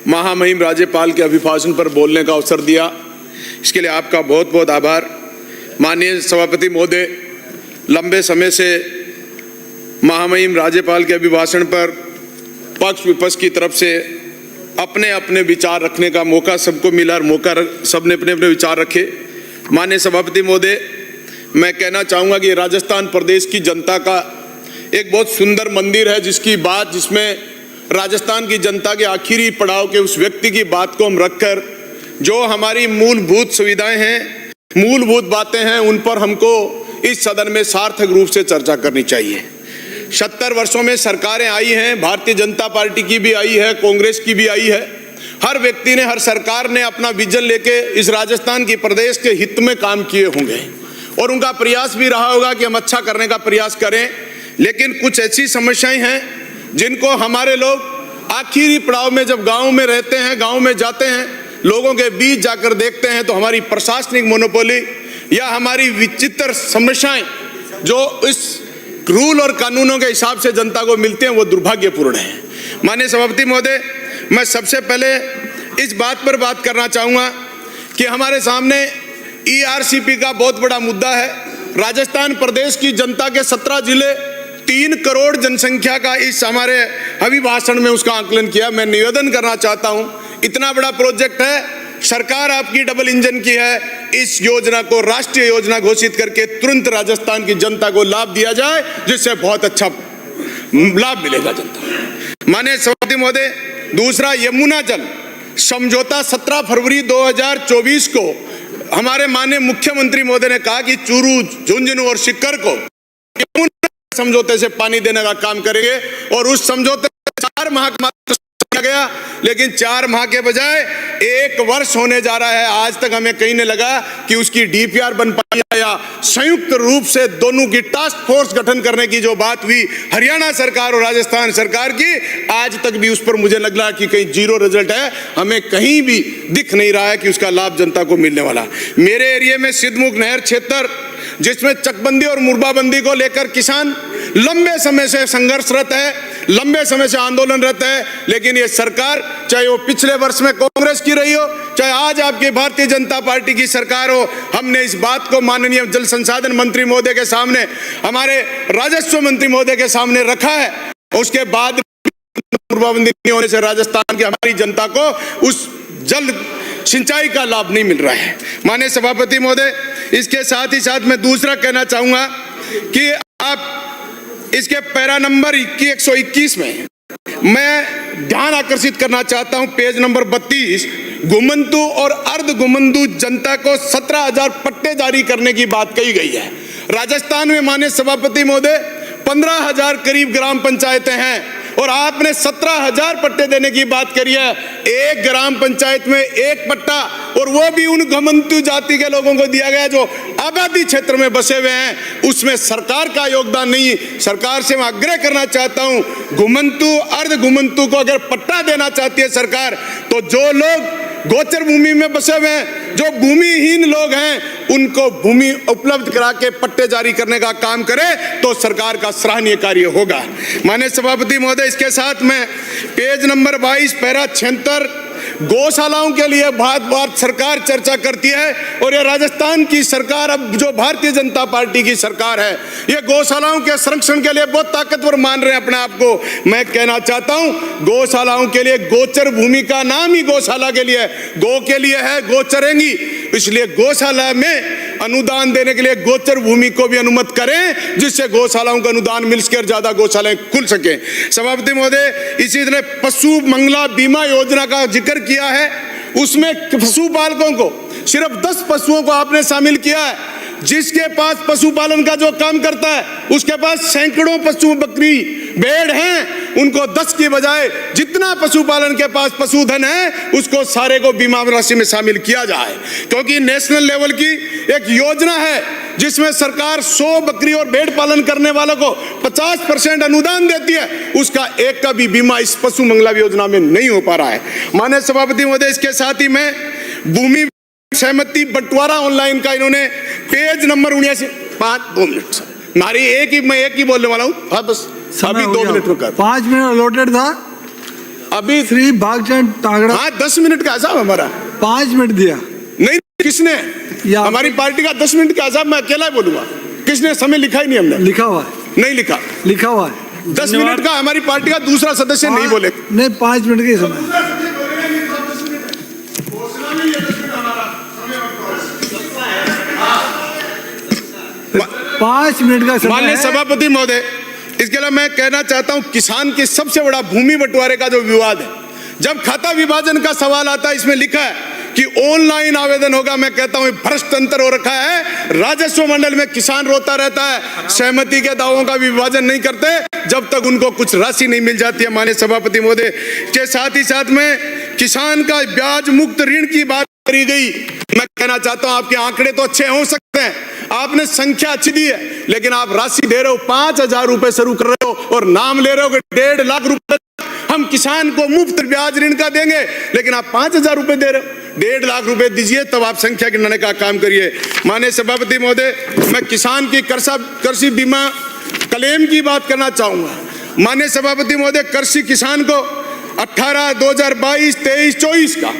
महामहिम राज्यपाल के अभिभाषण पर बोलने का अवसर दिया, इसके लिए आपका बहुत बहुत आभार। माननीय सभापति महोदय, लंबे समय से महामहिम राज्यपाल के अभिभाषण पर पक्ष विपक्ष की तरफ से अपने अपने विचार रखने का मौका सबको मिला और सबने अपने अपने विचार रखे। माननीय सभापति महोदय, मैं कहना चाहूँगा कि राजस्थान प्रदेश की जनता का एक बहुत सुंदर मंदिर है, जिसमें राजस्थान की जनता के आखिरी पड़ाव के उस व्यक्ति की बात को हम रखकर जो हमारी मूलभूत सुविधाएं हैं, मूलभूत बातें हैं, उन पर हमको इस सदन में सार्थक रूप से चर्चा करनी चाहिए। 70 वर्षों में सरकारें आई हैं, भारतीय जनता पार्टी की भी आई है, कांग्रेस की भी आई है। हर व्यक्ति ने, हर सरकार ने अपना विजन लेके इस राजस्थान की प्रदेश के हित में काम किए होंगे और उनका प्रयास भी रहा होगा कि हम अच्छा करने का प्रयास करें। लेकिन कुछ ऐसी समस्याएं हैं जिनको हमारे लोग आखिरी पड़ाव में, जब गाँव में रहते हैं, गाँव में जाते हैं, लोगों के बीच जाकर देखते हैं, तो हमारी प्रशासनिक मोनोपोली या हमारी विचित्र समस्याएं जो इस रूल और कानूनों के हिसाब से जनता को मिलते हैं, वो दुर्भाग्यपूर्ण है। माननीय सभापति महोदय, मैं सबसे पहले इस बात पर बात करना चाहूँगा कि हमारे सामने ERCP का बहुत बड़ा मुद्दा है। राजस्थान प्रदेश की जनता के 17 जिले, 3 करोड़ जनसंख्या का इस हमारे अभिभाषण में उसका आकलन किया। मैं निवेदन करना चाहता हूँ, इतना बड़ा प्रोजेक्ट है, सरकार आपकी डबल इंजन की है, इस योजना को राष्ट्रीय योजना घोषित करके तुरंत राजस्थान की जनता को लाभ दिया जाए, जिससे बहुत अच्छा लाभ मिलेगा जनता। माननीय सभापति महोदय, दूसरा, यमुना जल समझौता 17 फरवरी 2024 को हमारे माननीय मुख्यमंत्री महोदय ने कहा कि चूरू, झुंझुनू और सीकर को यमुना समझौते से पानी देने का काम करेंगे और उस समझौते 4 माह का किया गया, लेकिन 4 माह के बजाय 1 वर्ष होने जा रहा है। आज तक हमें कहीं नहीं लगा कि उसकी DPR बन पाई या संयुक्त रूप से दोनों की टास्क फोर्स गठन करने की जो बात हुई हरियाणा सरकार और राजस्थान सरकार की, आज तक भी उस पर मुझे लग रहा है कि कहीं जीरो रिजल्ट है। हमें कहीं भी दिख नहीं रहा है कि उसका लाभ जनता को मिलने वाला। मेरे एरिया में सिद्धमुख नहर क्षेत्र, जिसमें चकबंदी और मुरबाबंदी को लेकर किसान लंबे समय से संघर्षरत है, लंबे समय से आंदोलनरत है, लेकिन ये सरकार, चाहे वो पिछले वर्ष में कांग्रेस की रही हो, चाहे आज आपकी भारतीय जनता पार्टी की सरकार हो, हमने इस बात को माननीय जल संसाधन मंत्री महोदय के सामने, हमारे राजस्व मंत्री महोदय के सामने रखा है। उसके बाद मुरबाबंदी नहीं होने से राजस्थान की हमारी जनता को उस जल सिंचाई का लाभ नहीं मिल रहा है। माननीय सभापति महोदय, इसके साथ ही साथ मैं दूसरा कहना चाहूंगा कि आप इसके पैरा नंबर 121 में मैं ध्यान आकर्षित करना चाहता हूं, पेज नंबर 32, घुमंतु और अर्ध घुमंतु जनता को 17,000 पट्टे जारी करने की बात कही गई है। राजस्थान में माननीय सभापति महोदय 15,000 करीब ग्राम पंचायतें हैं और आपने 17,000 पट्टे देने की बात करी है। एक ग्राम पंचायत में 1 पट्टा, और वो भी उन घुमंतु जाति के लोगों को दिया गया जो आबादी क्षेत्र में बसे हुए हैं, उसमें सरकार का योगदान नहीं। सरकार से मैं आग्रह करना चाहता हूं, घुमंतु अर्ध घुमंतु को अगर पट्टा देना चाहती है सरकार, तो जो लोग गोचर भूमि में बसे हुए हैं, जो भूमिहीन लोग हैं, उनको भूमि उपलब्ध करा के पट्टे जारी करने का काम करे तो सरकार का सराहनीय कार्य होगा। माननीय सभापति महोदय, इसके साथ में पेज नंबर 22 पैरा 76, गौशालाओं के लिए बात सरकार चर्चा करती है और ये राजस्थान की सरकार, अब जो भारतीय जनता पार्टी की सरकार है, ये गौशालाओं के संरक्षण के लिए बहुत ताकतवर मान रहे हैं अपने आप को। मैं कहना चाहता हूं, गौशालाओं के लिए गोचर भूमि का नाम ही गौशाला के लिए, गौ के लिए है, गौ चरेंगी, इसलिए गौशाला में अनुदान देने के लिए गोचर भूमि को भी अनुमत करें, जिससे गौशालाओं को अनुदान मिलकर ज्यादा गौशालाएं खुल सके। सभापति महोदय, इसी तरह पशु मंगला बीमा योजना का जिक्र किया है, उसमें पशुपालकों को सिर्फ 10 पशुओं को आपने शामिल किया है। जिसके पास पशुपालन का जो काम करता है, उसके पास सैकड़ों पशु, बकरी, भेड़ हैं, उनको 10 की बजाय जितना पशुपालन के पास पशुधन है, उसको सारे को बीमा राशि में शामिल किया जाए। क्योंकि नेशनल लेवल की एक योजना है जिसमें सरकार 100 बकरी और भेड़ पालन करने वालों को 50% अनुदान देती है, उसका एक का भी बीमा इस पशु मंगला योजना में नहीं हो पा रहा है। माननीय सभापति महोदय, इसके साथ ही मैं भूमि सहमति बंटवारा ऑनलाइन का इन्होंने पेज नंबर 79, 2 मिनट मैं एक ही बोलने वाला हूँ। हाँ, बस अभी 2 मिनट रुका, 5 मिनट अलॉटेड था। अभी श्री भागचंद तागड़ा। हाँ 10 मिनट का हिसाब हमारा। 5 मिनट दिया। नहीं, किसने? हमारी पार्टी का 10 मिनट का हिसाब मैं अकेला ही बोलूंगा। किसने? समय लिखा ही नहीं हमने। लिखा हुआ है। नहीं लिखा। लिखा हुआ है। 10 मिनट का हमारी पार्टी का दूसरा सदस्य नहीं बोले। नहीं, 5 मिनट का समय। 5 मिनट का समय। माननीय सभापति महोदय, इसके लिए मैं कहना चाहता हूं, किसान की सबसे बड़ा भूमि बंटवारे का जो विवाद है, जब खाता विभाजन का सवाल आता है, इसमें लिखा है कि ऑनलाइन आवेदन होगा। मैं कहता हूं भ्रष्ट तंत्र हो रखा है। राजस्व मंडल में किसान रोता रहता है, सहमति के दावों का विभाजन नहीं करते जब तक उनको कुछ राशि नहीं मिल जाती है। माननीय सभापति महोदय के साथ ही साथ में किसान का ब्याज मुक्त ऋण की बात करी गई। मैं कहना चाहता हूं, आपके आंकड़े तो अच्छे हो सकते हैं, आपने संख्या अच्छी दी है, लेकिन आप राशि दे रहे हो 5,000 रुपए शुरू कर रहे हो और नाम ले रहे हो कि 1.5 लाख रुपए हम किसान को मुफ्त ब्याज ऋण का देंगे, लेकिन आप 5,000 रुपए दे रहे हो। 1.5 लाख रुपए दीजिए, तब आप संख्या गिनाने का काम करिए। माननीय सभापति महोदय, मैं किसान की कृषि बीमा क्लेम की बात करना चाहूंगा। माननीय सभापति महोदय, कृषि किसान को 18, 2022, 23, 24 का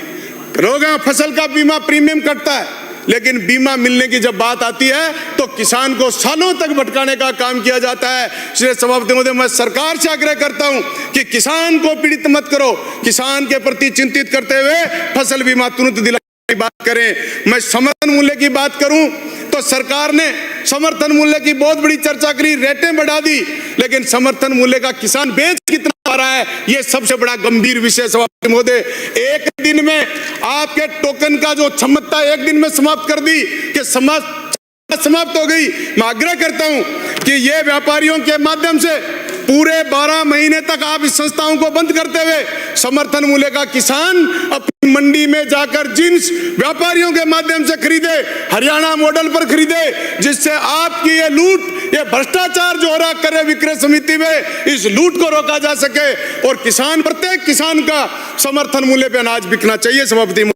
रोगा फसल का बीमा प्रीमियम कटता है, लेकिन बीमा मिलने की जब बात आती है तो किसान को सालों तक भटकाने का काम किया जाता है। इसलिए सभापति महोदय, मैं सरकार से आग्रह करता हूं कि किसान को पीड़ित मत करो, किसान के प्रति चिंतित करते हुए फसल बीमा तुरंत दिलाने की बात करें। मैं समर्थन मूल्य की बात करूं तो सरकार ने समर्थन मूल्य की बहुत बड़ी चर्चा करी, रेटें बढ़ा दी, लेकिन समर्थन मूल्य का किसान बेच कितना पा रहा है, यह सबसे बड़ा गंभीर विषय। सभापति महोदय, एक दिन में आपके टोकन का जो क्षमता एक दिन में समाप्त कर दी कि समाप्त हो गई। मैं आग्रह करता हूं कि ये व्यापारियों के माध्यम से पूरे 12 महीने तक आप इस संस्थाओं को बंद करते हुए समर्थन मूल्य का किसान अपनी मंडी में जाकर जिन्स व्यापारियों के माध्यम से खरीदे, हरियाणा मॉडल पर खरीदे, जिससे आपकी ये लूट, ये भ्रष्टाचार जो हो रहा क्रय विक्रय समिति में, इस लूट को रोका जा सके और किसान, प्रत्येक किसान का समर्थन मूल्य पे अनाज बिकना चाहिए। सभापति,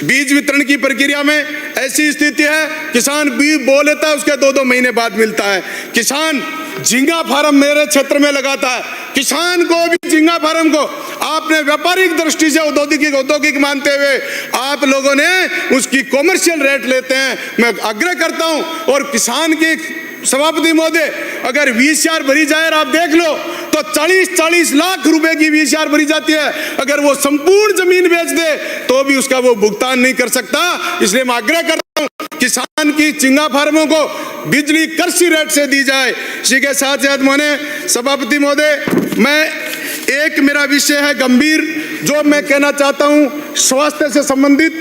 बीज वितरण की प्रक्रिया में ऐसी स्थिति है, किसान बीज बो लेता है, उसके 2-2 महीने बाद मिलता है। किसान झींगा फार्म मेरे क्षेत्र में लगाता है, किसान को भी झींगा फार्म को आपने व्यापारिक दृष्टि से औद्योगिक मानते हुए आप लोगों ने उसकी कॉमर्शियल रेट लेते हैं। मैं आग्रह करता हूं, और किसान की सभापति महोदय, अगर VCR भरी जाए और आप देख लो तो 40-40 लाख रुपए की VCR भरी जाती है। अगर वो संपूर्ण जमीन बेच दे तो भी उसका वो भुगतान नहीं कर सकता। इसलिए मैं आग्रह करता हूं, किसान की झींगा फार्मों को बिजली कृषि रेट से दी जाए। इसी के साथ साथ माने सभापति महोदय, मेरा विषय है गंभीर, जो मैं कहना चाहता हूं, स्वास्थ्य से संबंधित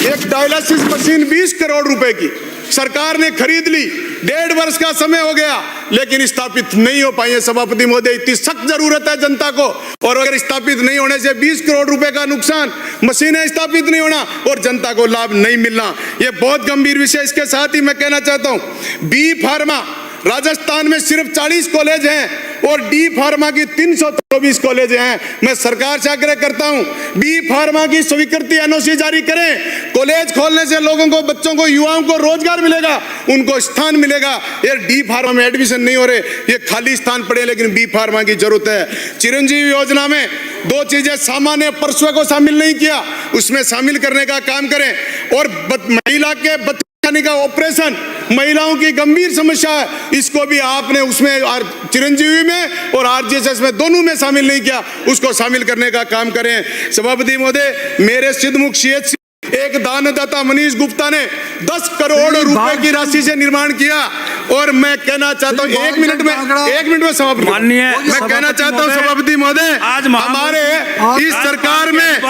एक डायलिसिस मशीन 20 करोड़ रुपए की सरकार ने खरीद ली, 1.5 वर्ष का समय हो गया, लेकिन स्थापित नहीं हो पाई है। सभापति महोदय, इतनी सख्त जरूरत है जनता को, और अगर स्थापित नहीं होने से 20 करोड़ रुपए का नुकसान, मशीनें स्थापित नहीं होना और जनता को लाभ नहीं मिलना, यह बहुत गंभीर विषय। इसके साथ ही मैं कहना चाहता हूं, बी फार्मा राजस्थान में सिर्फ 40 कॉलेज हैं और डी फार्मा की 324 कॉलेज हैं। मैं सरकार से आग्रह करता हूं, बी फार्मा की स्वीकृति NOC जारी करें। कॉलेज खोलने से लोगों को, बच्चों को, युवाओं को रोजगार मिलेगा, उनको स्थान मिलेगा। ये डी फार्मा में एडमिशन नहीं हो रहे, ये खाली स्थान पड़े, लेकिन बी फार्मा की जरूरत है। चिरंजीवी योजना में 2 चीजें, सामान्य परसों को शामिल नहीं किया, उसमें शामिल करने का काम करें, और महिला के का ऑपरेशन, महिलाओं की गंभीर समस्या है, इसको भी आपने उसमें चिरंजीवी में और RGSS में दोनों में शामिल नहीं किया, उसको शामिल करने का काम करें। सभापति महोदय, मेरे सिद्धमुख CHC एक दानदाता मनीष गुप्ता ने 10 करोड़ रुपए की राशि से निर्माण किया, और मैं कहना चाहता हूं, 1 मिनट में समाप्त, मैं कहना चाहता हूं सभापति महोदय, हमारे इस सरकार में